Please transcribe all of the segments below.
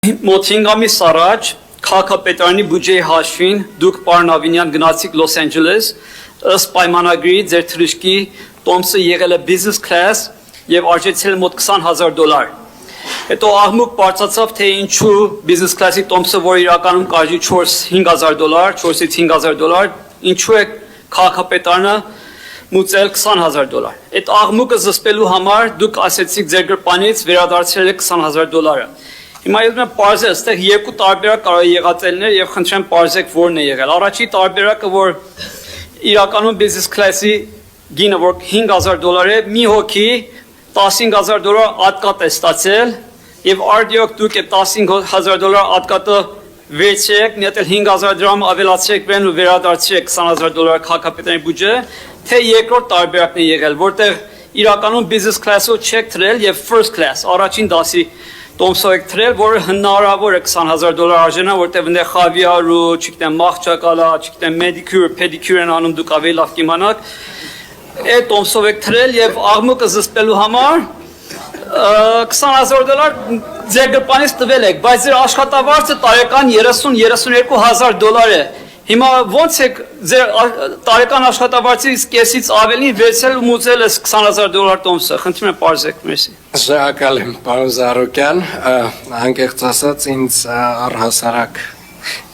Մոտ 5 ամիս առաջ քաղաքապետարանի բյուջեի հաշվին դուք պարոն Ավինյան գնացիք Լոս Անջելես ըստ պայմանագրի ձեր թռիչքի տոմսը եղել է business class եւ արժեցել մոտ $20,000 հետո աղմուկ բարձրացավ թե ինչու business class-ի տոմսը որ իրականում կարժի $4,000 4-ից $5,000 ինչու է քաղաքապետարանը մուծել $20,000 այդ աղմուկը զսպելու համար դուք ասեցիք ձեր գրպանից վերադարձրել եք $20,000 Հիմա ես մեն պարզել, ստեղ երկու տարբերակ կարող է եղած ելներ եւ խնդրեմ պարզեք որն է եղել։ Առաջի տարբերակը որ իրականում business class-ի գինը որ $5,000 է, մի հոգի $15,000 ատկատ է ստացել եւ արդյոք դուք այդ $15,000 ատկատը վերցրեք, մի հատ էլ $5,000 ավելացրեք վրան ու վերադարձրեք $20,000 քաղաքապետարանի բյուջե, թե երկրորդ տարբերակն է եղել, որտեղ իրականում business class-ով չեք թրել եւ first class, առաջին դասի տոմսով եք թրել, որը հնարավոր է $20,000 արժենա, որտեղ այնտեղ խավիար ու, չգիտեմ, մաղճակալա, չգիտեմ, մեդիկյուր, պեդիկյուր են անում դուք ավելի լավ կիմանաք, այդ տոմսով եք թրել եւ աղմուկը զսպելու համար $20,000 ձեր գրպանից տվել եք, բայց ձեր աշխատավարձը տարեկան $30,000-32,000 է։ Հիմա ոնց եք ձեր տարեկան աշխատավարձից կեսից ավելին վերցել ու մուծել այս $20,000 տոմսը։ Խնդրում եմ պարզեք, մերսի։ Շնորհակալ եմ, պարոն Զարուկյան, անկեղծ ասած ինձ առհասարակ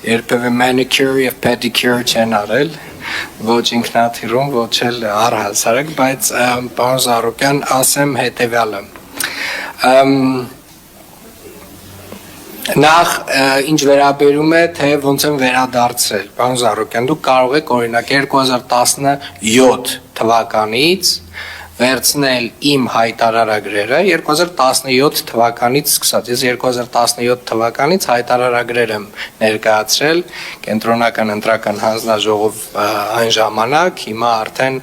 երբևէ manicure եւ pedicure չեն արել, ոչ ինքնաթիռում, ոչ էլ առհասարակ, բայց պարոն Զարուկյան, ասեմ հետեւյալը։ Նախ ինչ վերաբերում է թե ոնց են վերադարձրել, պարոն Զարուկյան, դուք կարող եք օրինակ 2017 թվականից վերցնել իմ հայտարարագրերը 2017 թվականից սկսած, ես 2017 թվականից հայտարարագրեր եմ ներկայացրել կենտրոնական ընտրական հանձնաժողով այն ժամանակ, հիմա արդեն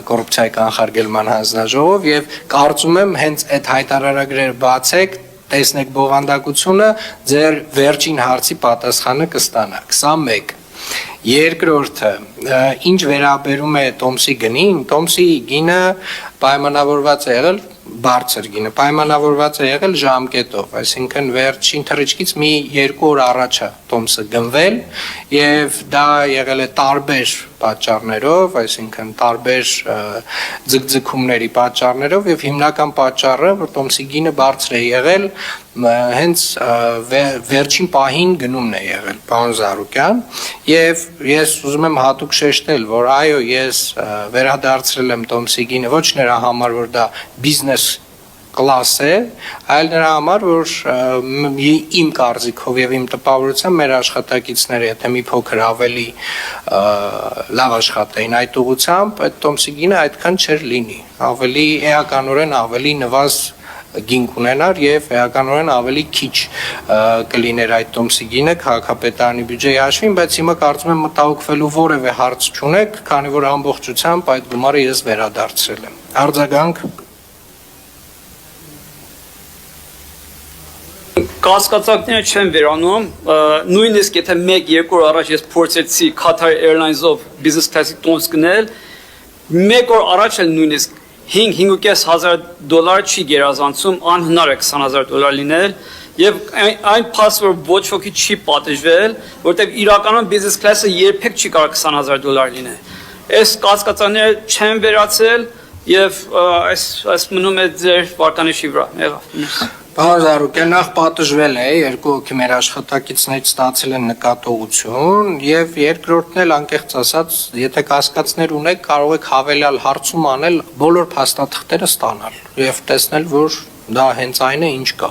կոռուպցիայի կանխարգելման հանձնաժողով եւ կարծում եմ հենց այդ հայտարարագրերը բացեք տեսնեք բովանդակությունը, ձեր վերջին հարցի պատասխանը կստանաք, սա մեկ։ Երկրորդը, ինչ վերաբերում է տոմսի գնին, տոմսի գինը պայմանավորված է եղել բարձր գինը, պայմանավորված է եղել ժամկետով, այսինքն վերջին թռիչքից մի 2 օր առաջ է տոմսը գնվել եւ դա եղել է տարբեր պատճառներով, այսինքն տարբեր ձգձգումների պատճառներով եւ հիմնական պատճառը, որ տոմսի գինը բարձր է եղել, հենց վերջին պահին գնումն է եղել, պարոն Զարուկյան, եւ ես ուզում եմ հատուկ շեշտել, որ այո, ես վերադարձրել եմ տոմսի գինը ոչ նրա համար, որ դա բիզնես կլաս է, այլ նրա համար, որ իմ կարծիքով եւ իմ տպավորությամբ մեր աշխատակիցները, եթե մի փոքր ավելի լավ աշխատեին այդ ուղղությամբ, այդ տոմսի գինը այդքան չէր լինի, ավելի էականորեն ավելի նվազ գին կունենար եւ էականորեն ավելի քիչ կլիներ այդ տոմսի գինը քաղաքապետարանի բյուջեի հաշվին, բայց հիմա կարծում եմ մտահոգվելու որևէ հարց չունեք, քանի որ ամբողջությամբ այդ գումարը ես վերադարձրել եմ։ Արձագանք Կասկածակները չեն վերանում, նույնիսկ եթե 1-2 օր առաջ ես փորձեցի Qatar Airlines-ով business class-ի տոմս գնել, 1 օր առաջ էլ նույնիսկ $5,500 չի գերազանցում, անհնար է $20,000 լինել եւ այն փաստ որ ոչ ոքի չի պատժվել, որտեղ իրականում business class-ը երբեք չի կարող $20,000 լինել։ Այս կասկածները չեն վերացել եւ այս մնում է ձեր վարկանիշի վրա։ Եղավ։ Պարոն Զարուկյան, նախ պատժվել է, երկու հոգի մեր աշխատակիցներից ստացել են նկատողություն եւ երկրորդն էլ անկեղծ ասած, եթե կասկածներ ունեք, կարող եք հավելյալ հարցում անել բոլոր փաստաթղթերը ստանալ եւ տեսնել, որ դա հենց այն է, ինչ կա։